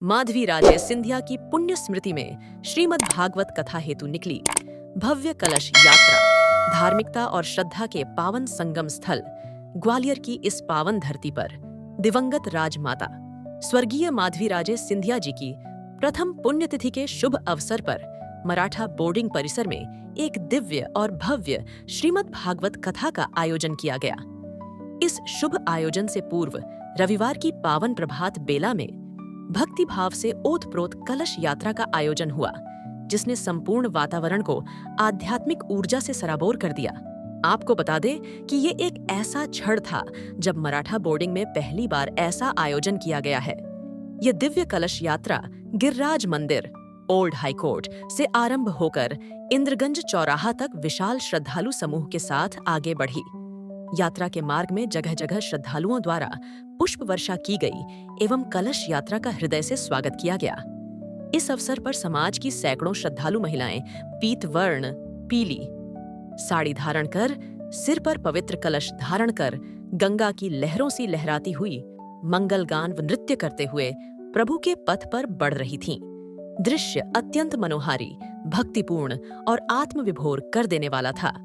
माधवी राजे सिंधिया की पुण्य स्मृति में श्रीमद् भागवत कथा हेतु निकली भव्य कलश यात्रा। धार्मिकता और श्रद्धा के पावन संगम स्थल ग्वालियर की इस पावन धरती पर दिवंगत राजमाता स्वर्गीय माधवी राजे सिंधिया जी की प्रथम पुण्यतिथि के शुभ अवसर पर मराठा बोर्डिंग परिसर में एक दिव्य और भव्य श्रीमद् भागवत कथा का आयोजन किया गया। इस शुभ आयोजन से पूर्व रविवार की पावन प्रभात बेला में भक्ति भाव से ओतप्रोत कलश यात्रा का आयोजन हुआ, जिसने संपूर्ण वातावरण को आध्यात्मिक ऊर्जा से सराबोर कर दिया। आपको बता दें कि ये एक ऐसा क्षण था जब मराठा बोर्डिंग में पहली बार ऐसा आयोजन किया गया है। ये दिव्य कलश यात्रा गिरिराज मंदिर, ओल्ड हाई कोर्ट से आरंभ होकर इंद्रगंज चौराहा तक विशाल श्रद्धालु समूह के साथ आगे बढ़ी। यात्रा के मार्ग में जगह जगह श्रद्धालुओं द्वारा पुष्प वर्षा की गई एवं कलश यात्रा का हृदय से स्वागत किया गया। इस अवसर पर समाज की सैकड़ों श्रद्धालु महिलाएं पीत वर्ण पीली साड़ी धारण कर, सिर पर पवित्र कलश धारण कर गंगा की लहरों सी लहराती हुई मंगल गान व नृत्य करते हुए प्रभु के पथ पर बढ़ रही थीं। दृश्य अत्यंत मनोहारी, भक्तिपूर्ण और आत्मविभोर कर देने वाला था।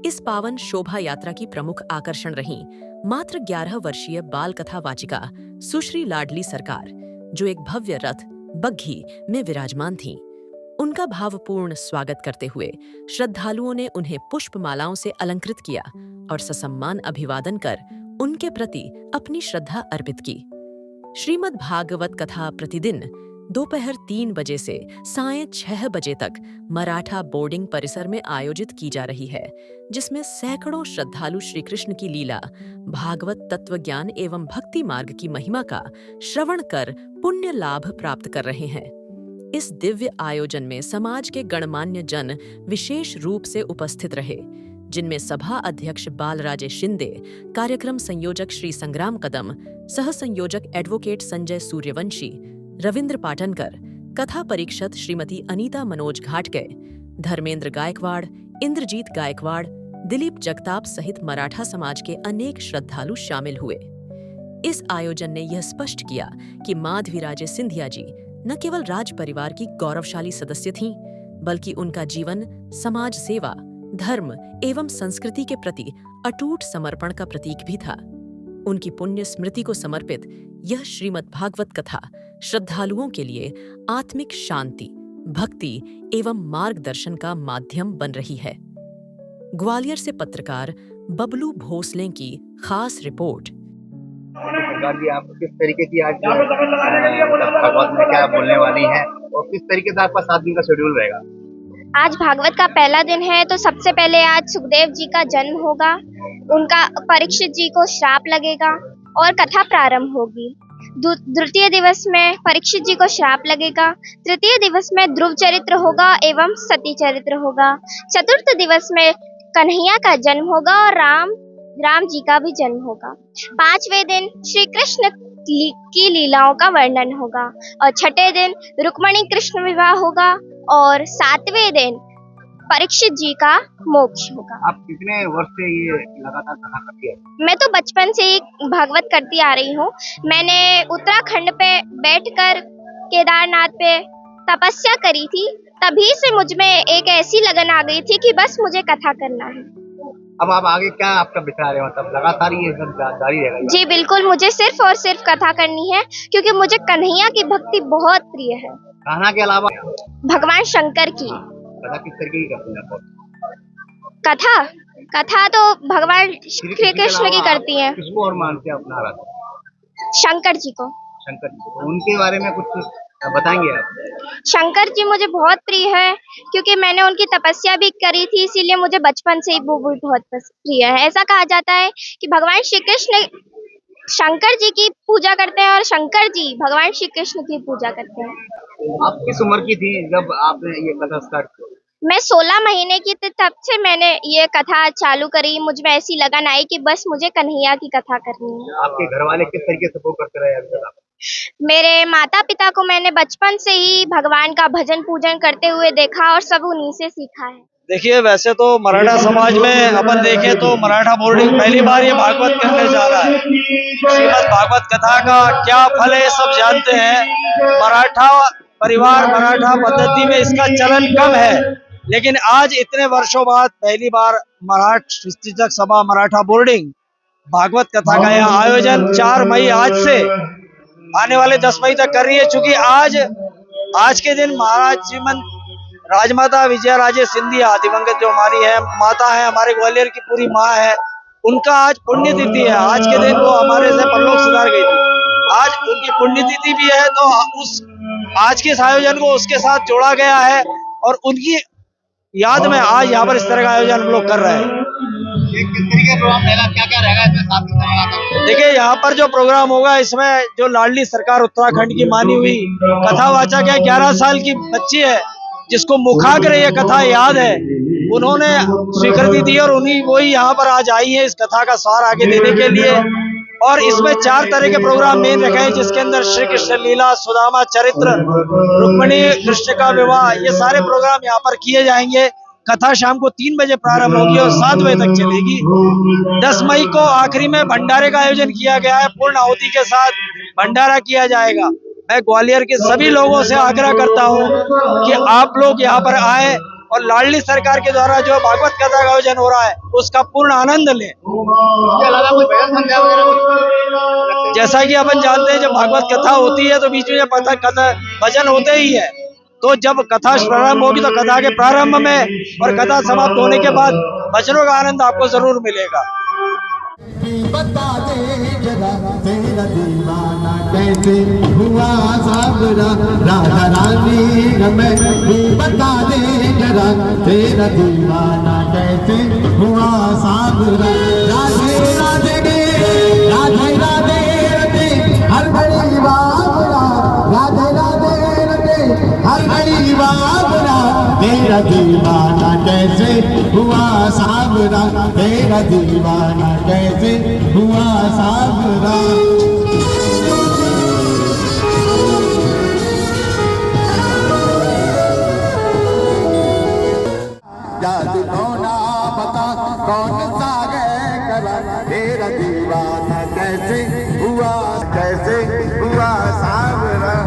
इस पावन शोभा यात्रा की प्रमुख आकर्षण रही मात्र 11 वर्षीय बाल कथा वाचिका सुश्री लाडली सरकार, जो एक भव्य रथ बग्घी में विराजमान थीं। उनका भावपूर्ण स्वागत करते हुए श्रद्धालुओं ने उन्हें पुष्पमालाओं से अलंकृत किया और ससम्मान अभिवादन कर उनके प्रति अपनी श्रद्धा अर्पित की। श्रीमद् भागवत कथा प्रतिदिन दोपहर 3 बजे से सायं 6 बजे तक मराठा बोर्डिंग परिसर में आयोजित की जा रही है, जिसमें सैकड़ों श्रद्धालु श्री कृष्ण की लीला, भागवत तत्व ज्ञान एवं भक्ति मार्ग की महिमा का श्रवण कर पुण्य लाभ प्राप्त कर रहे हैं। इस दिव्य आयोजन में समाज के गणमान्य जन विशेष रूप से उपस्थित रहे, जिनमें सभा अध्यक्ष बालराजे शिंदे, कार्यक्रम संयोजक श्री संग्राम कदम, सह संयोजक एडवोकेट संजय सूर्यवंशी, रविंद्र पाटनकर, कथा परीक्षक श्रीमती अनीता मनोज घाटगे, धर्मेंद्र गायकवाड़, इंद्रजीत गायकवाड़, दिलीप जगताप सहित मराठा समाज के अनेक श्रद्धालु शामिल हुए। इस आयोजन ने यह स्पष्ट किया कि माधवी राजे सिंधिया जी न केवल राज परिवार की गौरवशाली सदस्य थीं, बल्कि उनका जीवन समाज सेवा, धर्म एवं संस्कृति के प्रति अटूट समर्पण का प्रतीक भी था। उनकी पुण्य स्मृति को समर्पित यह श्रीमद् भागवत कथा श्रद्धालुओं के लिए आत्मिक शांति, भक्ति एवं मार्गदर्शन का माध्यम बन रही है। ग्वालियर से पत्रकार बबलू भोसले की खास रिपोर्ट। सरकार जी, आप किस तरीके की आज भागवत में क्या बोलने वाली हैं और किस तरीके से आपका 7 दिन का शेड्यूल रहेगा? आज भागवत का पहला दिन है, तो सबसे पहले आज सुखदेव जी का जन्म होगा, उनका परीक्षित जी को श्राप लगेगा और कथा प्रारंभ होगी। द्वितीय दिवस में परीक्षित जी को श्राप लगेगा, तृतीय दिवस में ध्रुव चरित्र होगा एवं सती चरित्र होगा, चतुर्थ दिवस में कन्हैया का जन्म होगा और राम जी का भी जन्म होगा। 5वें दिन श्री कृष्ण की लीलाओं का वर्णन होगा और छठे दिन रुक्मणी कृष्ण विवाह होगा और 7वें दिन परीक्षित जी का मोक्ष होगा। आप कितने वर्ष से ये लगातार कथा करती है? मैं तो बचपन से ही भागवत करती आ रही हूँ। मैंने उत्तराखंड पे बैठकर केदारनाथ पे तपस्या करी थी, तभी से मुझ में एक ऐसी लगन आ गई थी कि बस मुझे कथा करना है। अब आप आगे क्या आपका विचार है, मतलब लगातार ये सब जारी रहेगा? जी बिल्कुल, मुझे सिर्फ और सिर्फ कथा करनी है, क्योंकि मुझे कन्हैया की भक्ति बहुत प्रिय है। कहना के अलावा भगवान शंकर की कथा किस तरीके की करती हैं आप? कथा तो भगवान श्री कृष्ण की करती हैं। किसको और मानते हैं अपना आराधना? शंकर जी को। शंकर जी को। उनके बारे में कुछ बताएंगे आप? शंकर जी मुझे बहुत प्रिय है, क्योंकि मैंने उनकी तपस्या भी करी थी, इसीलिए मुझे बचपन से ही वो बहुत प्रिय है। ऐसा कहा जाता है कि भगवान श्री कृष्ण शंकर जी की पूजा करते हैं और शंकर जी भगवान श्री कृष्ण की पूजा करते हैं। आप किस उम्र की थी जब आपने ये कथा स्टार्ट की? मैं 16 महीने की थी, तब से मैंने ये कथा चालू करी। मुझ में ऐसी लगन आई कि बस मुझे कन्हैया की कथा करनी है। आपके घर वाले किस तरीके से सपोर्ट करते रहे अभी तक? मेरे माता पिता को मैंने बचपन से ही भगवान का भजन पूजन करते हुए देखा और सब उन्हीं से सीखा है। देखिए, वैसे तो मराठा समाज में अपन देखें तो मराठा बोर्डिंग पहली बार ये भागवत करने जा रहा है। श्रीमद् भागवत कथा का क्या फल है सब जानते हैं। मराठा परिवार, मराठा पद्धति में इसका चलन कम है, लेकिन आज इतने वर्षों बाद पहली बार मराठा शिक्षक सभा मराठा बोर्डिंग भागवत कथा का यह आयोजन 4 मई आज से आने वाले 10 मई तक कर रही है। चूंकि आज के दिन महाराज श्रीमंत राजमाता विजया राजे सिंधिया दिवंगत जो हमारी है माता है, हमारे ग्वालियर की पूरी माँ है, उनका आज पुण्यतिथि है। आज के दिन वो हमारे से परलोक सिधार गई थी, आज उनकी पुण्यतिथि भी है। तो उस आज के इस आयोजन को उसके साथ जोड़ा गया है और उनकी याद में आज यहाँ पर इस तरह का आयोजन हम लोग कर रहे हैं। किस तरीके का प्रोग्राम रहेगा, क्या क्या रहेगा इसमें, साथ में रहेगा? देखिए, यहाँ पर जो प्रोग्राम होगा इसमें जो लाडली सरकार उत्तराखंड की मानी हुई कथावाचक है, 11 साल की बच्ची है जिसको मुखाग्र ये कथा याद है, उन्होंने स्वीकृति दी और उन्हीं वही यहाँ पर आज आई है इस कथा का सार आगे देने के लिए। और इसमें 4 तरह के प्रोग्राम मेन रखे हैं, जिसके अंदर श्री कृष्ण लीला, सुदामा चरित्र, रुक्मिणी कृष्ण का विवाह, ये सारे प्रोग्राम यहाँ पर किए जाएंगे। कथा शाम को 3 बजे प्रारंभ होगी और 7 बजे तक चलेगी। 10 मई को आखिरी में भंडारे का आयोजन किया गया है, पूर्ण आहुति के साथ भंडारा किया जाएगा। मैं ग्वालियर के सभी लोगों से आग्रह करता हूँ कि आप लोग यहाँ पर आए और लाडली सरकार के द्वारा जो भागवत कथा का आयोजन हो रहा है उसका पूर्ण आनंद लें। इसके अलावा कोई भजन संध्या वगैरह कुछ? जैसा कि अपन जानते हैं जब भागवत कथा होती है तो बीच में कथा भजन होते ही है, तो जब कथा प्रारंभ होगी तो कथा के प्रारंभ में और कथा समाप्त होने के बाद भजनों का आनंद आपको जरूर मिलेगा। बता दे जरा तेरा दीवाना कैसे हुआ सावरा, राधा रानी में बता दे जरा तेरा दीवाना कैसे हुआ सावरा। राधे राधे गे, राधे राधे रे, हर घड़ी बाबरा, राधे राधे रे, हर घड़ी बाबरा। तेरा दीवाना कैसे हुआ सावरा, तेरा दीवाना कैसे हुआ सावरा। जादू टोना बता कौन सा गए करा, तेरा दीवाना कैसे हुआ सावरा।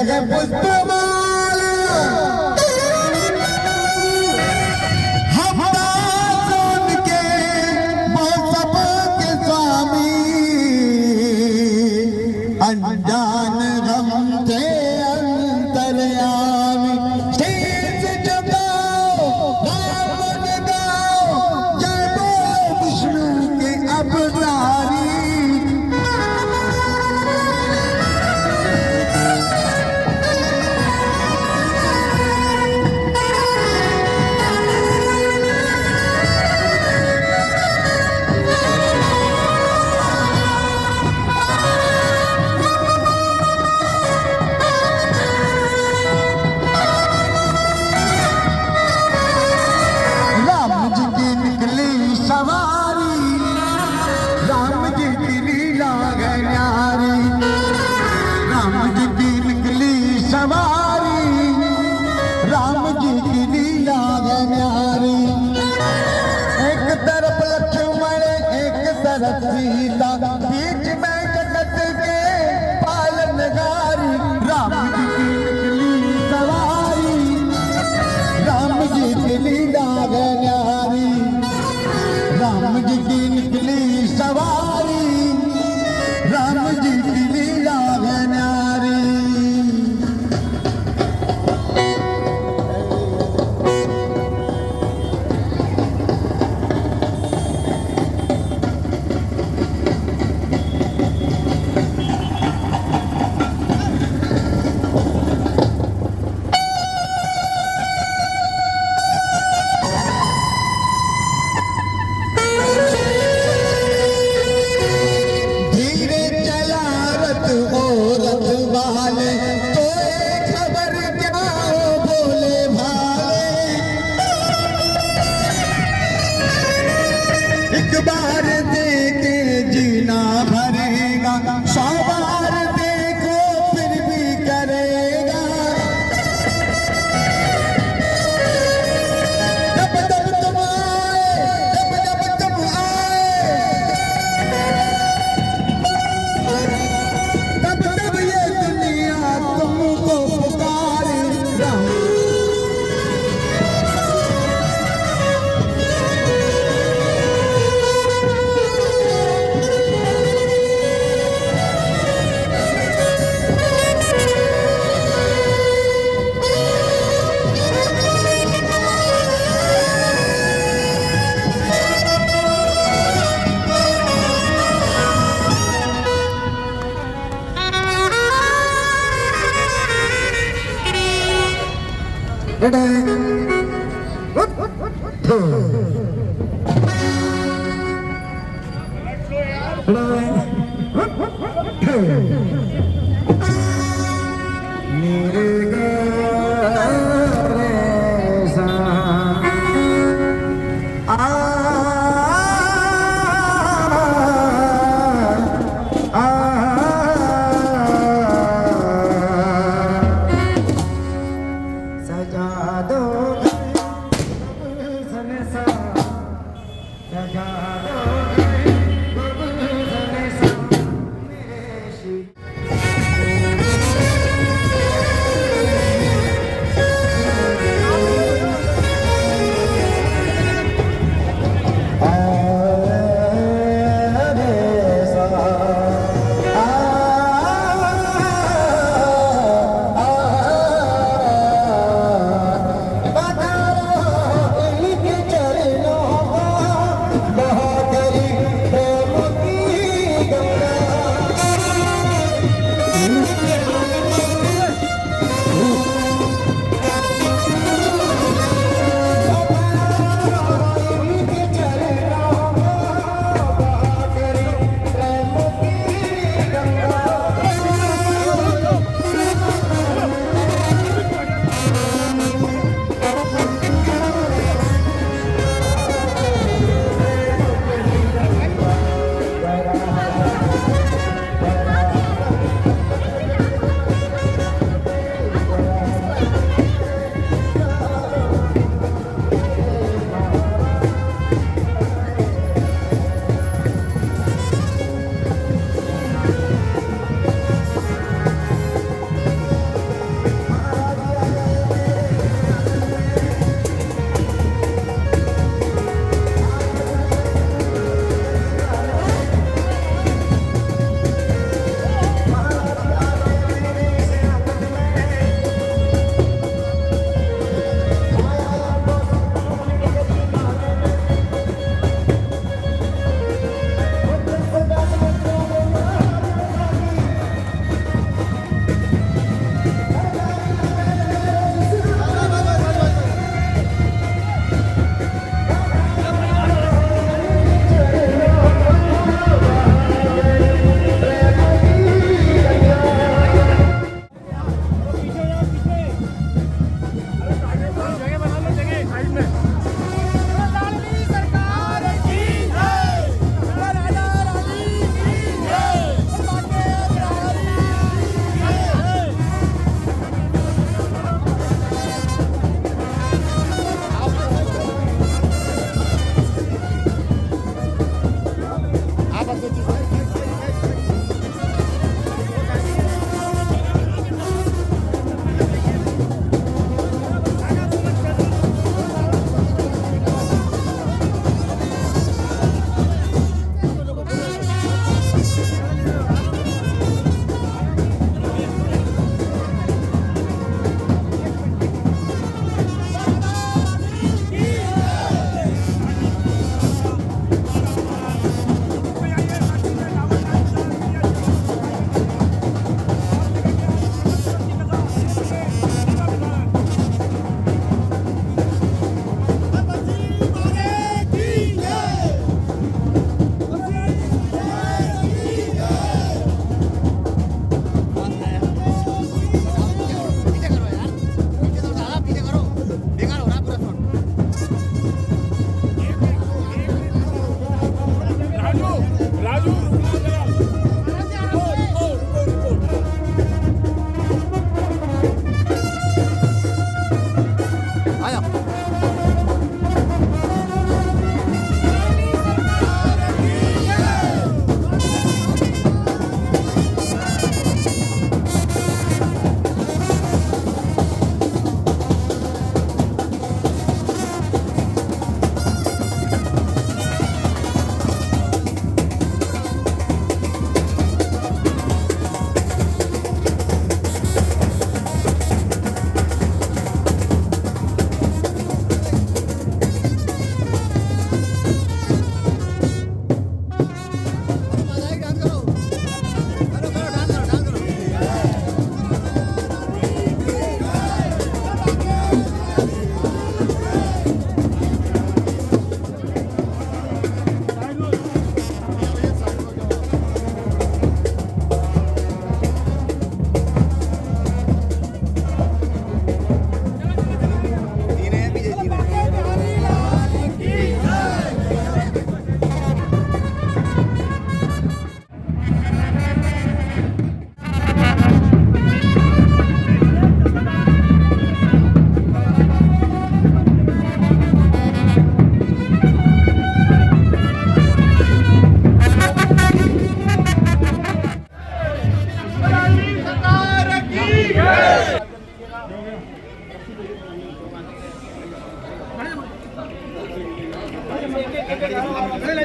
है पुष्पमाला हम दासों के वो सबके स्वामी अनजान हम थे अंतर्यामी शीश झुकाओ नाम गाओ जय बोलो विष्णु के अवतारी राम जी की निकली सवारी राम जी की लीला है न्यारी राम जी की निकली सवारी राम जी की लीला है न्यारी एक तरफ लक्ष्मण एक तरफ सीता बीच में जगत के पालनहारी राम जी की निकली सवारी राम जी की लीला है न्यारी राम जी की निकली सवारी राम जी की लीला है न्यारी धीरे चला रथ ओ रथ वाले तो खबर क्या हो बोले भाले एक बार देखे जीना भरेगा 100 बार देखो फिर भी करेगा जब जब तुम आए जब जब तुम आए तब तब ये दुनिया तुमको पुकारे राम सजा दो सजा दो मेरे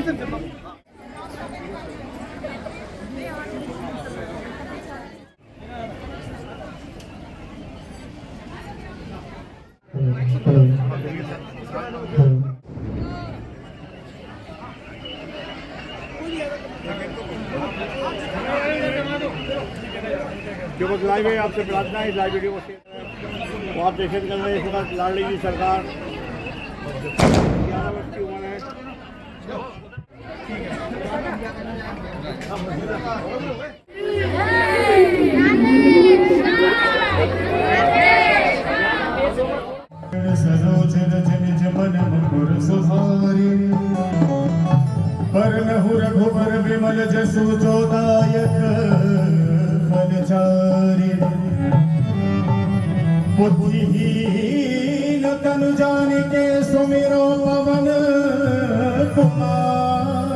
जो बस लाइव है, आपसे प्रार्थना है इस लाइव वीडियो को शेयर करें। तो आप देखे कर रहे हैं इस वक्त लाडली जी सरकार 11 वर्ष की उम्र है। रघुवर विमल जसु जोदायक फलचारि बुद्धिहीन तनु जानिके सुमिरो पवन कुमार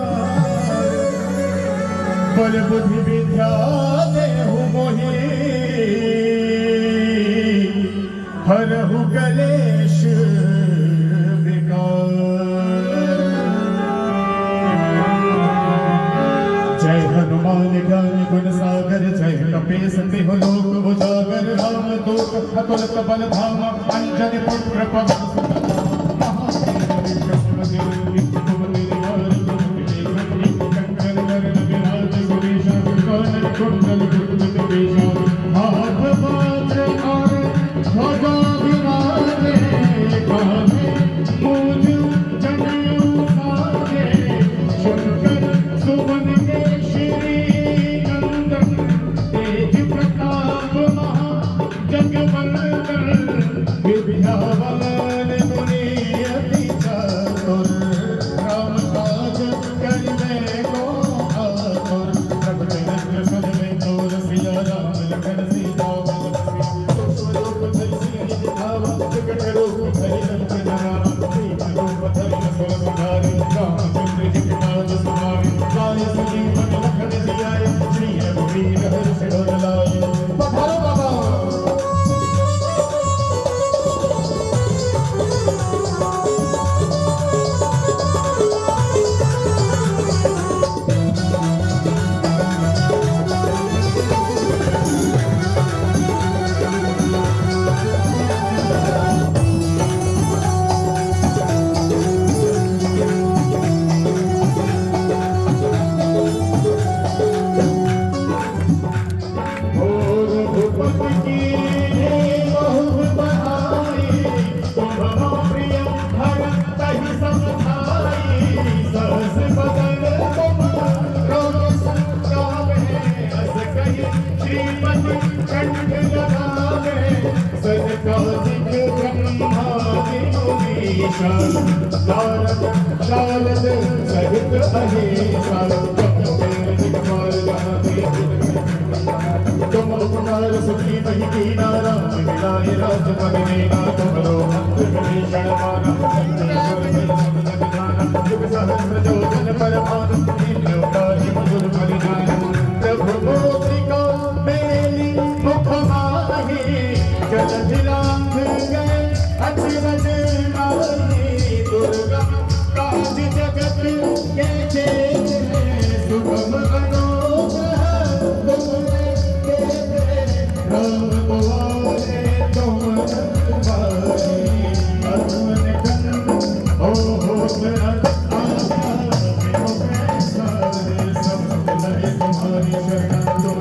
बल बुद्धि विद्या देहु मोहि हरहु कलेश गुण सागर जय कपीस तिहु लोक उजागर राम दूत अतुलित बल धाम अंजन पुत्र पवन सुत महावीर विक्रम तुम निर्वार तुम विजय कंकर करण विराज सुरेश कानन कुंडल कुंडल केशा हाथ बाज और ध्वजा विराजे कांधे मूज जनेऊ साजे शंकर सुमन के श्री विद्यावान मुनि अति चातुर राम काज करिबे को आतुर प्रभु चरित्र सुनिबे को रसिया राम लखन सीता बल स्वरूप धरि सिंह दिखावा विकट रूप धरि लंक जरावा दीन रूप धरि असुर संहारे रामचंद्र जी के काज सुनावे गाय संजीवन लखन जियाए श्री रघुवीर हर्ष ढोल लाए पधारो बाबा। शारद सहित अहिंसा तुम कुमार सुखी मही कीना राम मिलाए राज मगनेना तुमरो मंत्र विभीषण माना युग सहस्र जोजन परमान इंद्रकारी मधुर परिधान प्रभु मोत्रिका मेली मुख माही जलधि लांघ गए अचरज माही दुर्गम काज जगत के चेते सुगम अनुग्रह तुमने राम तुम्हारे तुम तुम्हारे अर्जुन कंद हो मेरा तुम्हारी शरण तुम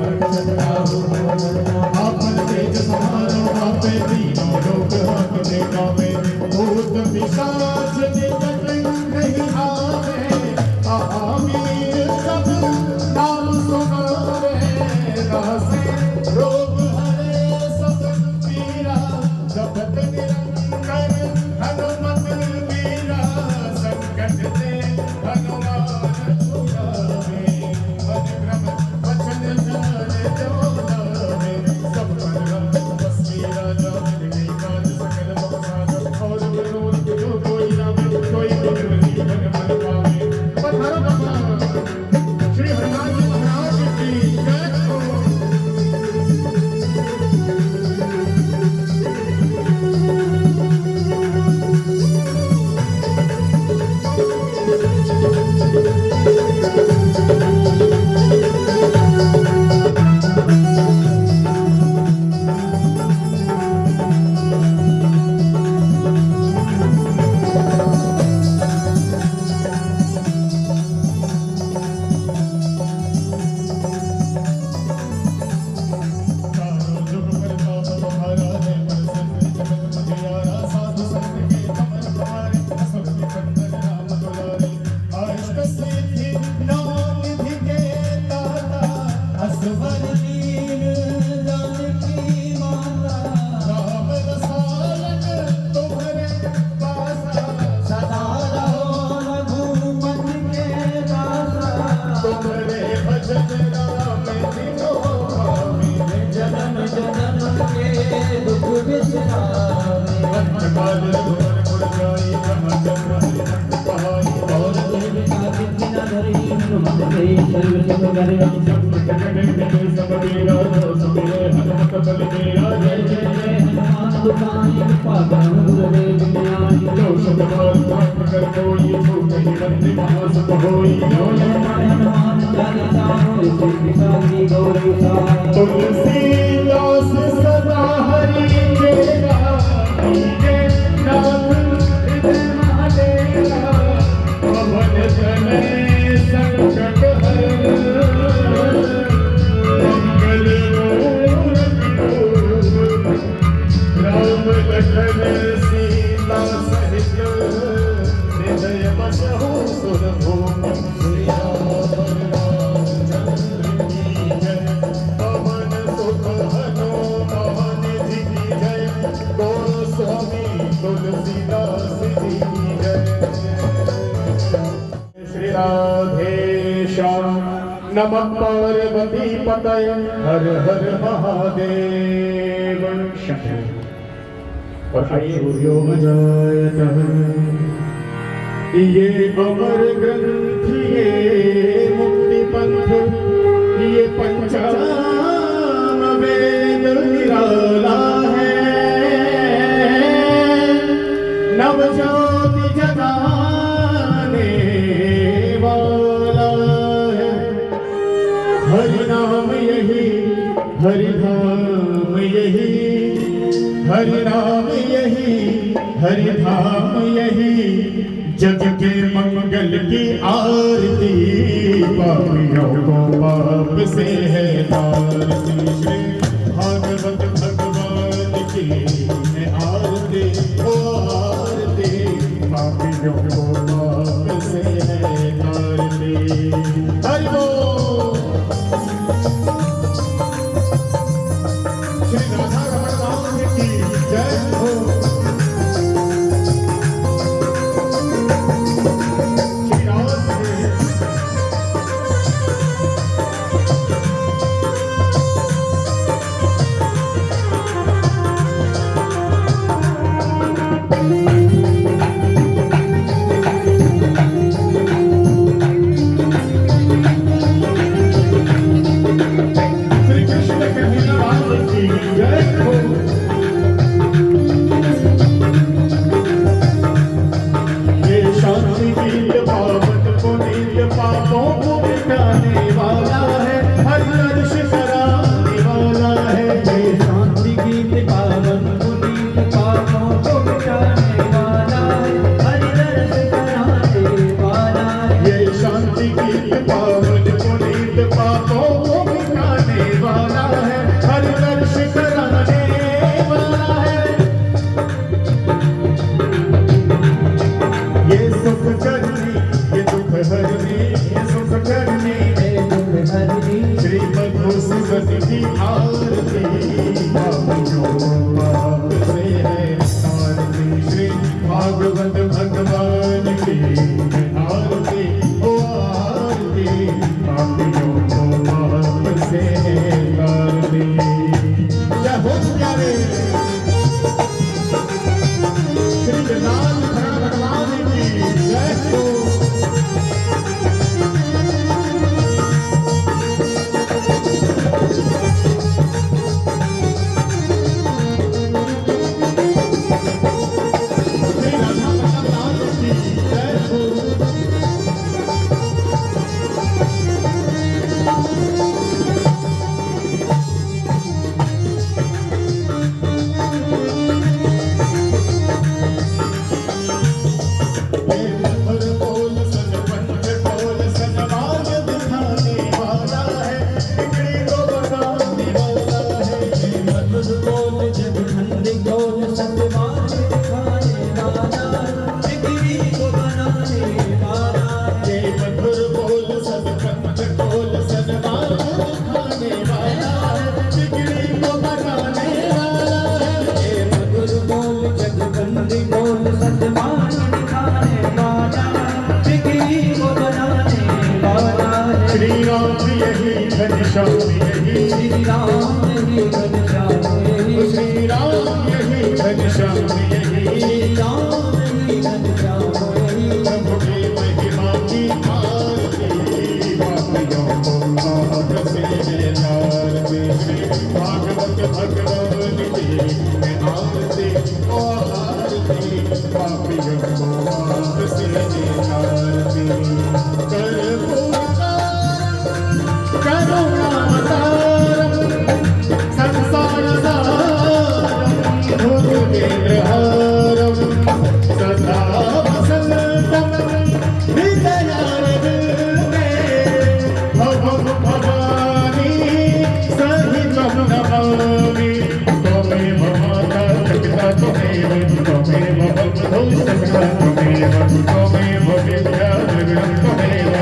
आपन तेज समारो आपे तीनों लोक हाथ देखा में भूत पिशाच निकट नहीं आवे आमीर सब नाम सुनावे रासे रोग हरे सब सब तेरा सब हनुमत बल तेरा जय जय जय हनुमान दुखाई पावन गुरुदेव ज्ञानी लो शतवार पाठ कर कोई भूख ही बंदी महासुख होई लो हनुमान चालीसा होई कृपा की गौरी तुलसीदास सदा हरि तेरा कीजे नाथ हृदय महादेवा पवन जने संकट हर मंगल मूर्ति राम लखन सीता सहित हृदय बसहु सुर भूमि श्री रामचंद्र की जय पवन सुत हनुमान जी की जय गोस्वामी तुलसीदास जी की जय श्री राधे श्याम नमः पार्वती पतय हर हर महादेव शंकर। और आइए योग जायतः ये अमर ग्रंथ ये मुक्ति पंथ ये पंचांग वेद निराला है नवज्योति जगाने वाला है हरि नाम यही हरि धाम यही हरि नाम यही हरि धाम यही जग के मंगल की आरती पापियों को पाप से है तारती श्री भागवत भगवान की है आरती ओ आरती पापियों को पाप से है तारती हरि बोल श्री राधा रमण दास की जय हो श्री राम श्री कृष्ण कन्हैया लाल की जय हो ये शांति गीत पावन पुनीत पापों को मिटाने वाला है हर दर्श कराने वाला है ये शांति गीत पावन पुनीत पापों को मिटाने वाला है हर दर्श कराने वाला है ये शांति गीत पावन पुनीत पापों को मिटाने वाला है हर दर्श कराने वाला भगवान की मैं आरती ओ आरती पापियों को आप से आरती करुणावतारम संसार सारम भुजगेन्द्रहारम सदा वसंतम हृदयारविंदे भवं भवानी सहितं नमामि त्वमेव माता पिता त्वमेव बन्धुः सखा त्वमेव विद्या जगत् त्वमेव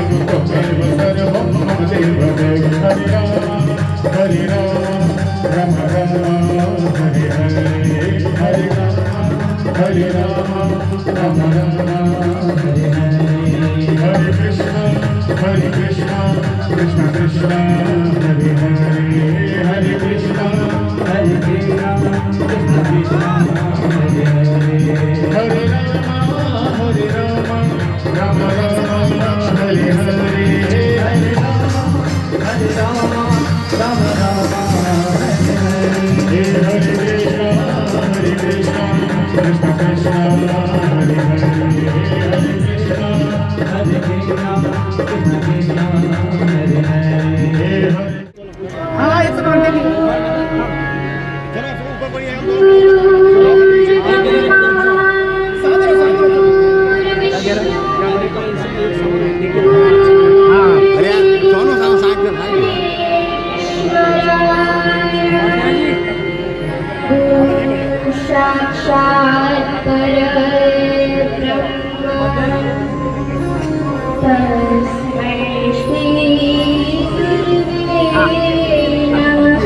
सर्वं मम देव देव हरि राम राम राम हरि हरे हरि राम राम राम हरि हरे हरे कृष्ण कृष्ण कृष्ण हरे हरे हरे कृष्ण कृष्ण हरे हरे हरे राम राम हरे हरे हरे राम राम हरे हरे हरे कृष्ण कृष्ण कृष्ण हरे हरे हरे कृष्ण हरे हरे हाँ इतना जरा ऊपर बढ़िए साक्षात् परब्रह्म तस्मै श्री गुरुवे नमः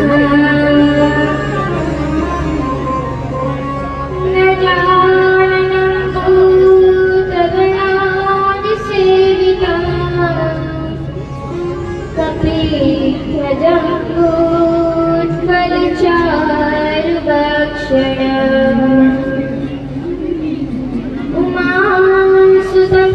न जाननं भूतगणादिसेवितं कपिध्वजं भूत्फलचारुभक्षणम् उमासुतं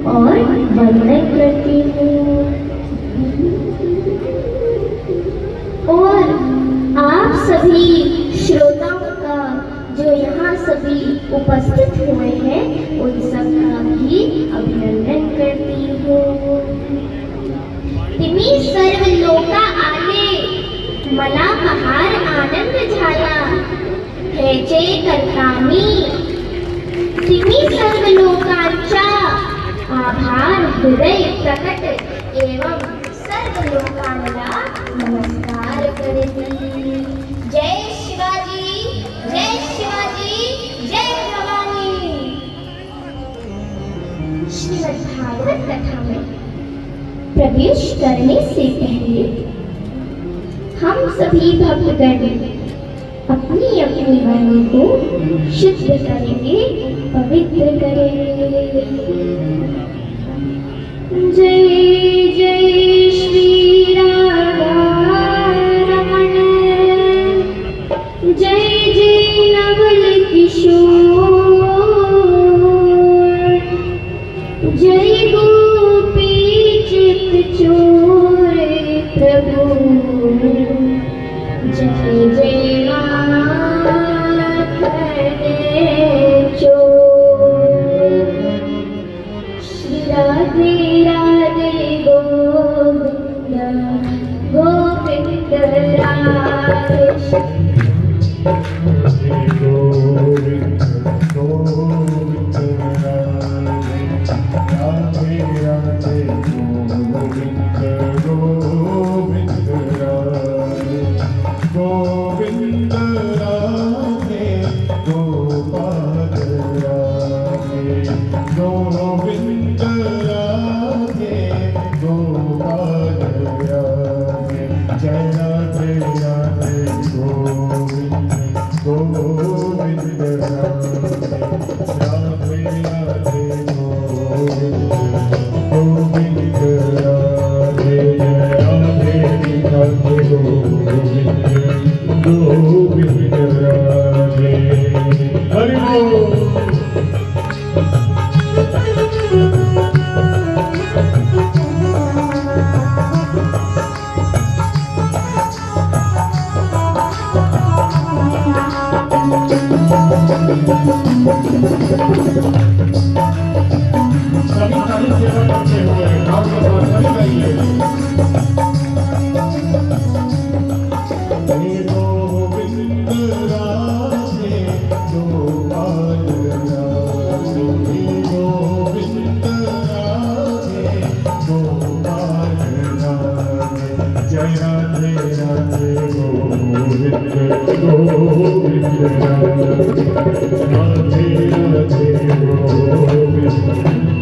और वंदन करती हूँ और आप सभी श्रोताओं का जो यहाँ सभी उपस्थित हुए हैं उन सबका भी अभिनंदन करती हूँ। तुम्ही सर्व लोका आले मला महार आनंद झाला ह्याचे करतामी तुम्ही सर्व लोकांचा आभार हृदय प्रकट एवं सर्व लोकांना नमस्कार करते। जय शिवाजी जय शिवाजी जय भवानी। श्रीमद् भागवत कथा में प्रवेश करने से पहले हम सभी भक्तगण अपनी अपनी वाणी को शुद्ध करेंगे पवित्र करेंगे। जय जय श्री राधा रमण जय जय नवल किशोर जय गोपी चित चोर प्रभु जय जय राधे राधे गोविंद गोविंद राधे गोविंद गोविंद राधे राधे राधे गोविंद गोविंद राधे गोविंद राधे गोपाल राधे गोविंद राधे गोपाल राधे जय राधे राधे गोविंद गोविंद राधे राधे राधे गोविंद गोविंद राधे राधे राधे गोविंद गोविंद राधे। हरि बोल। सभी सारी सेवा करते हुए गाँव के बाहर सभी गई है। गोविंद राधे गोपाल राधे, गोविंद राधे गोपाल राधे, जय राधे राधे गोविंद गोविंद राधे, राधे राधे गोविंद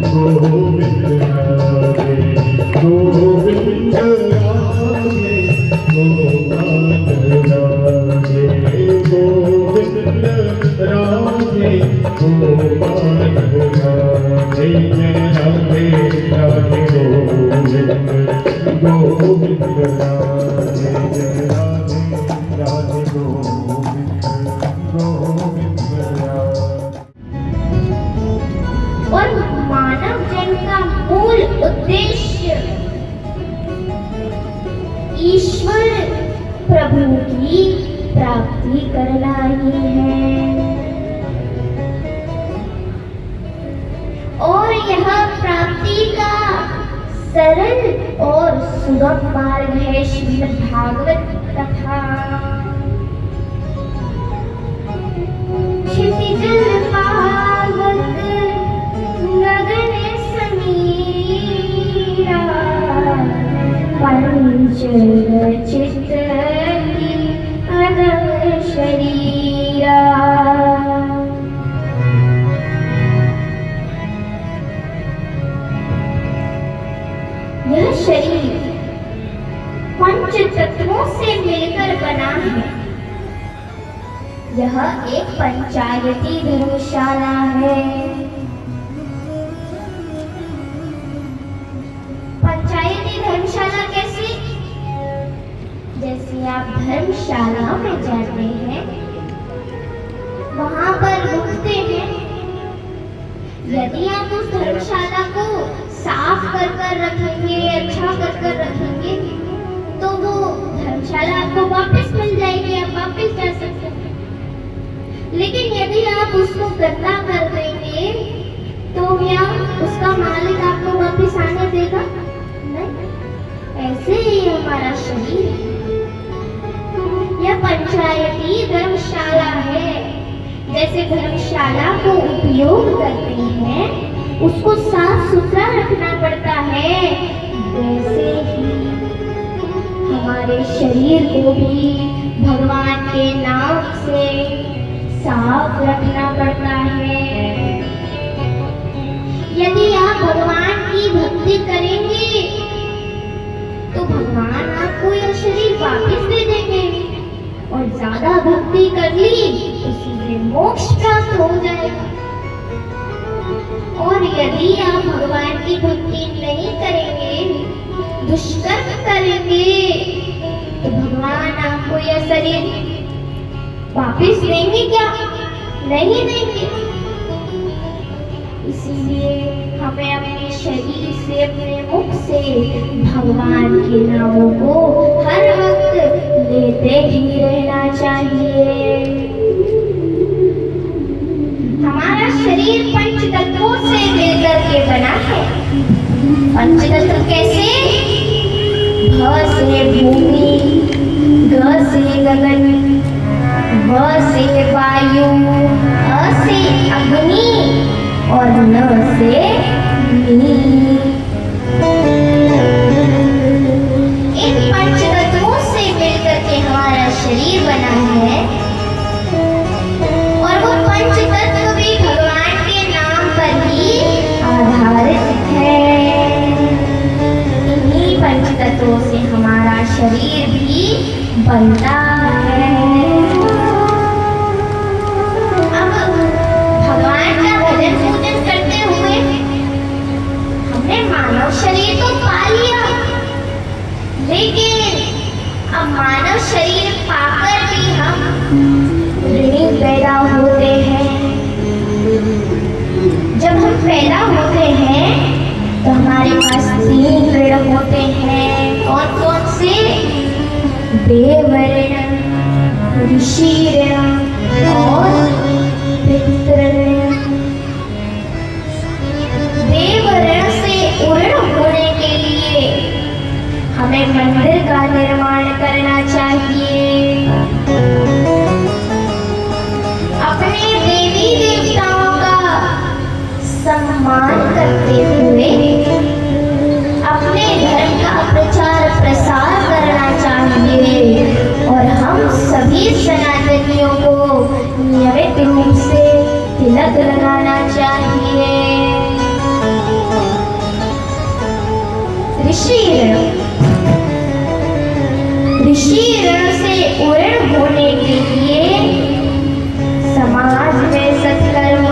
गोविंद राधे, गोविंद राधे गोपाल राधे, गोविंद राधे गोपाल राधे, जय राधे राधे गोविंद गोविंद राधे, जय राधे राधे गोविंद गोविंद राधे। और मानव जन्म का मूल उद्देश्य ईश्वर प्रभु की प्राप्ति करना ही है। और यह प्राप्ति का सरल और सुगम मार्ग है श्रीमद् भागवत कथा। क्षितिजल पावक गगन समीरा, पंच चित्त अदम शरीरा। यह शरीर पंच तत्वों से मिलकर बना है। यह एक पंचायती धर्मशाला है। पंचायती धर्मशाला कैसी? जैसे आप धर्मशाला में जाते हैं, वहां पर रुकते हैं। यदि आप उस धर्मशाला को साफ कर रखेंगे, अच्छा कर रखेंगे, तो वो धर्मशाला आपको वापस मिल जाएगी, आप वापस जा सकते हैं। लेकिन यदि आप उसको गंदा कर देंगे तो क्या उसका मालिक आपको वापस आने देगा? नहीं। ऐसे ही हमारा शरीर, यह पंचायती धर्मशाला है। जैसे धर्मशाला को उपयोग करते हैं, उसको साफ सुथरा रखना पड़ता है, वैसे ही हमारे शरीर को भी भगवान के नाम से साफ रखना पड़ता है। यदि आप भगवान की भक्ति करेंगे तो भगवान आपको यह शरीर वापस दे देंगे, और ज्यादा भक्ति कर ली तो सीधे मोक्ष प्राप्त हो जाएगा। और यदि आप भगवान की भक्ति नहीं करेंगे, दुष्कर्म करेंगे, तो भगवान आपको यह शरीर वापस देंगे क्या? नहीं देंगे। इसीलिए हमें अपने शरीर से, अपने मुख से भगवान के नामों को हर वक्त लेते ही रहना चाहिए। हमारा शरीर पंच तत्वों से मिलकर के बना है। पंच तत्व कैसे? भ से भूमि, ग से गगन, व से वायु, अ से अग्नि और न से नीर। इन पंच तत्वों से मिलकर के हमारा शरीर बना है, और वो पंच तत्व भी भगवान के नाम पर ही आधारित है। इन्हीं पंच तत्वों से हमारा शरीर भी बनता है। अब भगवान का भजन पूजन करते हुए हमने मानव शरीर तो पा लिया, लेकिन अब मानव शरीर देवर्ण, ऋषिर्ण और पितृण। देवर्ण से उर्ण होने के लिए हमें मंदिर का निर्माण करना चाहिए। अपने देवी देवताओं का सम्मान करते हुए अपने धर्म का प्रचार प्रसार करना चाहिए और हम सभी सनातनियों को नियमित रूप से तिलक लगाना चाहिए। ऋषि ऋण से उर्ण होने के लिए समाज में सत्कर्म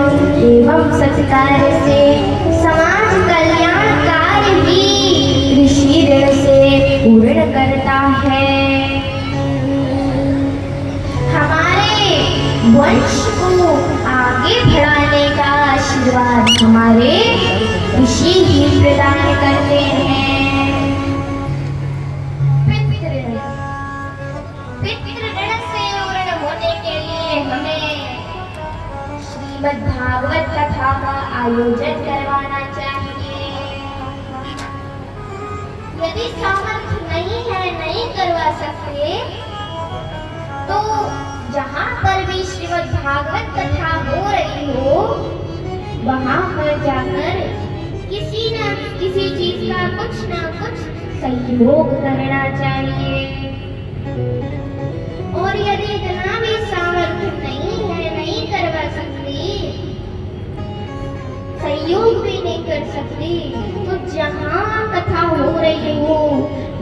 एवं सत्कार्य से समाज कल्याण कार्य भी ऋषि ऋण से पूर्ण करता है। हमारे वंश को आगे बढ़ाने का आशीर्वाद हमारे ऋषि ही प्रदान करते हैं। पितृऋण से उर्ण होने के लिए हमें श्रीमद् भागवत कथा का आयोजन करवाना चाहिए। यदि सामर्थ्य नहीं है, नहीं करवा सकते, तो जहाँ पर भी श्रीमद् भागवत कथा हो रही हो वहाँ पर जाकर किसी न किसी चीज का कुछ न कुछ सहयोग करना चाहिए। और यदि इतना भी सामर्थ्य नहीं है, नहीं करवा सकती, सहयोग भी नहीं कर सकती, तो जहाँ कथा हो रही हो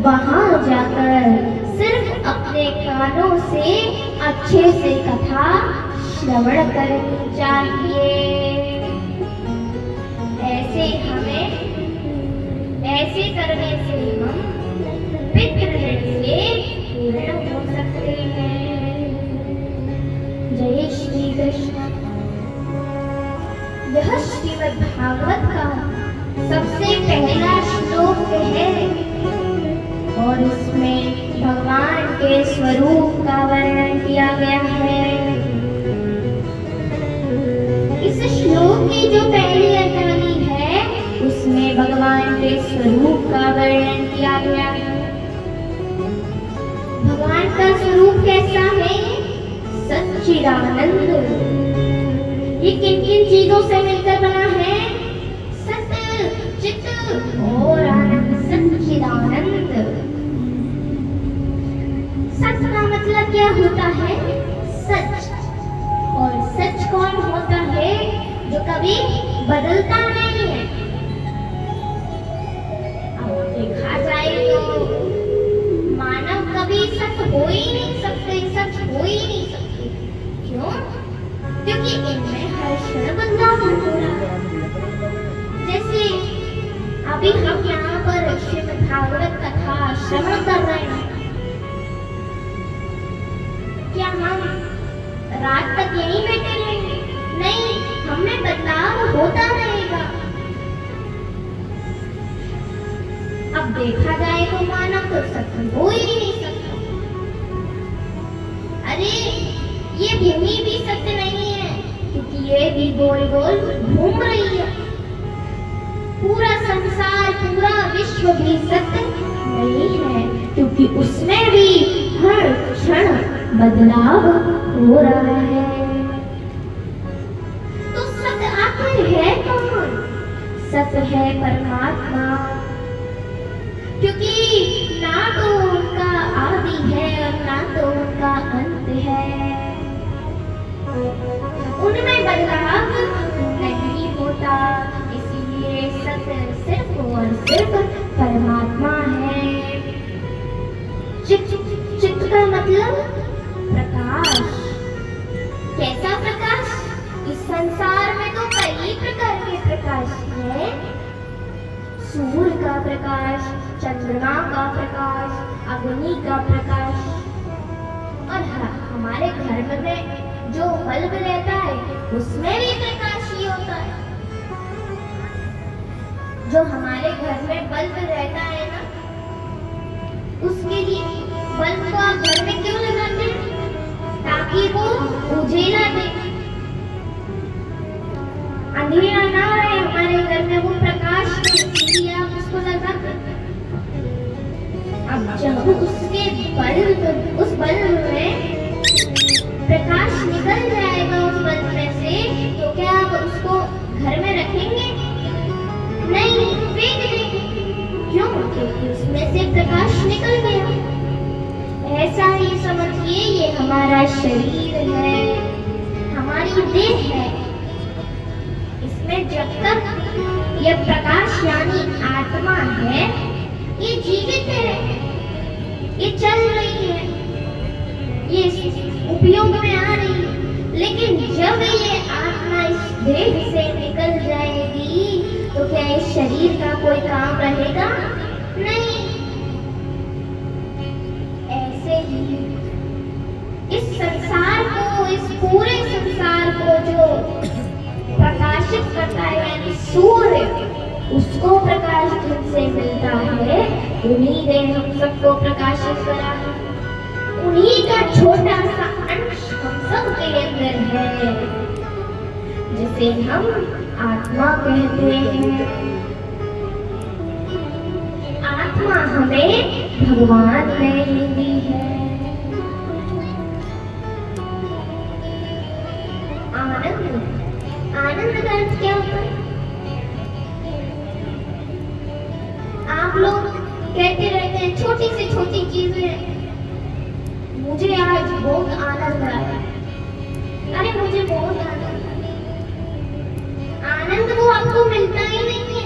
वहाँ जाकर सिर्फ अपने कानों से अच्छे से कथा श्रवण करनी चाहिए। ऐसे करने से हम पितृऋण से पूर्ण हो सकते हैं। जय श्री कृष्ण। यह श्रीमद् भागवत का सबसे पहला श्लोक है और इसमें भगवान के स्वरूप का वर्णन किया गया है। इस श्लोक की जो पहली अंतरानी है उसमें भगवान के स्वरूप का वर्णन किया गया है। भगवान का स्वरूप कैसा है? सच्चिदानंद। ये किन किन चीजों से मिलकर बना है? सत्य, चित्त और आनंद। सच्चिदानंद। सत्य का मतलब क्या होता है? सच। और सच कौन होता है? जो कभी बदलता नहीं है। अब देखा जाए तो मानव कभी सच हो ही नहीं सकते, सच हो ही नहीं सकते। क्यों? क्योंकि इनमें हर क्षण बदलाव हो रहा है। जैसे अभी हम यहाँ पर श्रीमद् भागवत कथा श्रवण कर रहे हैं, क्या हम रात तक यहीं बैठे रहेंगे? नहीं, हमें बदलाव होता रहेगा। अब देखा जाए तो मानव तो सत्य हो ही नहीं सकता। अरे ये भूमि भी सत्य नहीं है क्योंकि ये भी गोल गोल घूम रही है। पूरा संसार, पूरा विश्व भी सत्य नहीं है क्योंकि उसमें भी हर क्षण बदलाव हो रहा है। तो सत्य आखिर है कौन? सत्य है परमात्मा, क्योंकि ना तो उनका आदि है और ना तो उनका अंत है। उनमें बदलाव नहीं होता, इसलिए सत्य सिर्फ और सिर्फ परमात्मा है। चित्त का मतलब प्रकाश। कैसा प्रकाश? इस संसार में तो कई प्रकार के प्रकाश है। सूर्य का प्रकाश, चंद्रमा का प्रकाश, अग्नि का प्रकाश, और हमारे घर में जो बल्ब रहता है उसमें भी प्रकाश ही होता है। जो हमारे घर में बल्ब रहता है ना, उसके लिए बल्ब को आप घर में क्यों लगाते हैं? ताकि वो उजेला दे, अंधेरा ना रहे हमारे घर में, वो प्रकाश दे, इसलिए आप उसको लगाते हैं। अब जब उस बल्ब में प्रकाश निकल जाएगा उस बल्ब में से, तो क्या आप उसको घर में रखेंगे? नहीं, फेंक देंगे। क्यों? क्योंकि उसमें से प्रकाश निकल गया। ऐसा ही समझिए, ये हमारा शरीर है, हमारी देह है। इसमें जब तक ये प्रकाश यानी आत्मा है, ये जीवित है, ये चल रही है, ये उपयोग में आ रही है। लेकिन जब ये आत्मा इस देह से निकल जाएगी, तो क्या इस शरीर का कोई काम रहेगा? नहीं। ऐसे ही इस संसार को, इस पूरे संसार को जो प्रकाशित करता है यानी सूर्य, उसको प्रकाश जिनसे मिलता है, उन्हीं ने हम सबको प्रकाशित करा है। उन्हीं का छोटा सा अंश हम सब के अंदर है, जिसे हम आत्मा कहते हैं। आत्मा हमें भगवान ने ही दी है। आनंद, आनंद का अर्थ क्या होता है? आप लोग कहते रहते हैं छोटी से छोटी चीजें, मुझे आज बहुत आनंद आया, अरे मुझे बहुत आनंद आया। आनंद वो आपको मिलता ही नहीं है,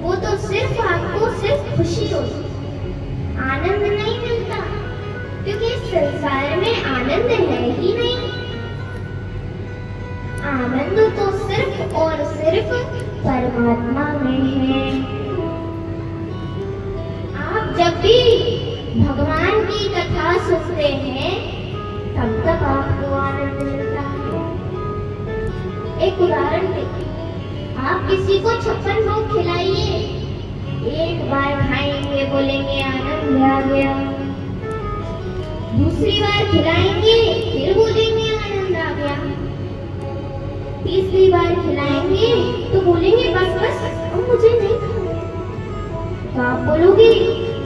वो तो सिर्फ आपको सिर्फ खुशी होती, आनंद नहीं मिलता, क्योंकि इस संसार में आनंद है ही नहीं। आनंद तो सिर्फ और सिर्फ परमात्मा में है। आप जब भी भगवान की कथा सुनते हैं, तब तक आपको आनंद मिलता है। एक उदाहरण देखिए, आप किसी को 56 भोग खिलाइए, एक बार खाएंगे बोलेंगे आनंद आ गया, दूसरी बार खिलाएंगे फिर बोलेंगे आनंद आ गया, तीसरी बार खिलाएंगे तो बोलेंगे बस बस अब मुझे नहीं खाना। तो आप बोलोगे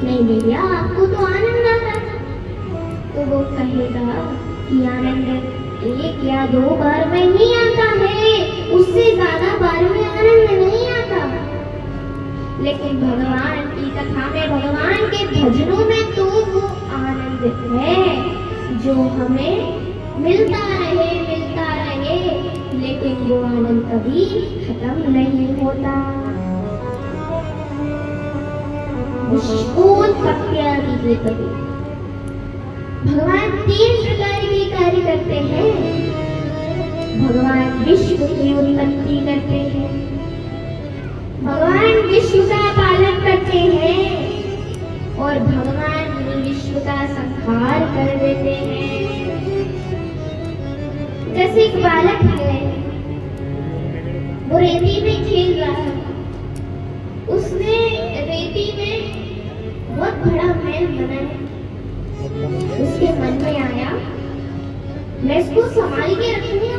नहीं भैया आपको तो आनंद आ रहा था, तो वो कहेगा कि आनंद एक या दो बार में ही आता है, उससे ज्यादा बार में आनंद नहीं आता। लेकिन भगवान की कथा में, भगवान के भजनों में तो वो आनंद है जो हमें मिलता रहे, लेकिन वो आनंद कभी खत्म नहीं होता। भगवान 3 प्रकार के कार्य करते हैं। भगवान विश्व की उत्पत्ति करते हैं, भगवान विश्व का पालन करते हैं, और भगवान विश्व का संहार कर देते हैं। जैसे एक बालक है, वो रेती में खेल रहा है, उसने रेती में बहुत बड़ा महल बनाया। उसके मन में आया मैं इसको संभाल के रखूंगा,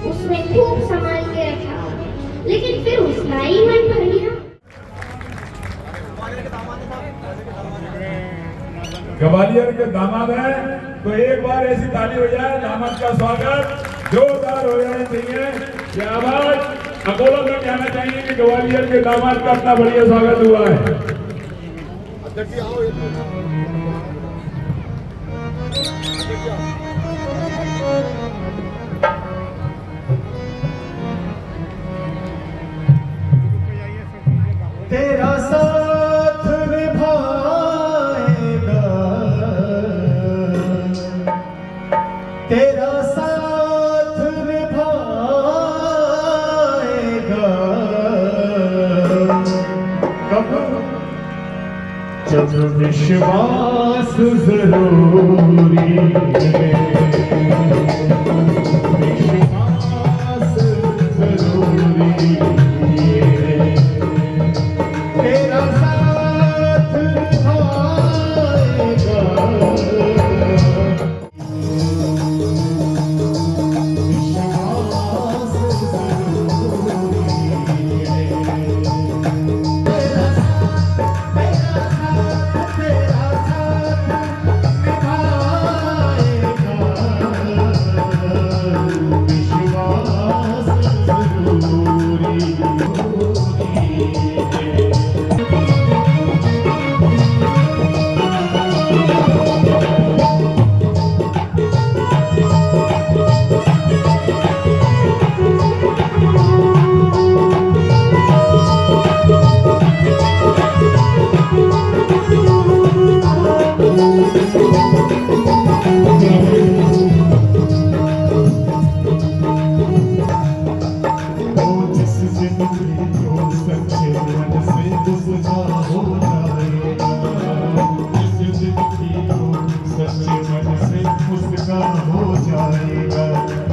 उसने खूब संभाल के रखा, लेकिन फिर उसका ही मन भर गया। ग्वालियर के दामाद है, तो एक बार ऐसी ताली हो जाए, दामाद का स्वागत जोरदार हो जाना चाहिए। ये आवाज अकोला तक जाना चाहिए कि ग्वालियर के दामाद का इतना बढ़िया स्वागत हुआ है। तेरा साथ निभाएगा, तेरा साथ निभाएगा, कब जब विश्वास जरूरी है, विश्वास जरूरी है। तेरा साथ निभाएगा, का हो जाएगा।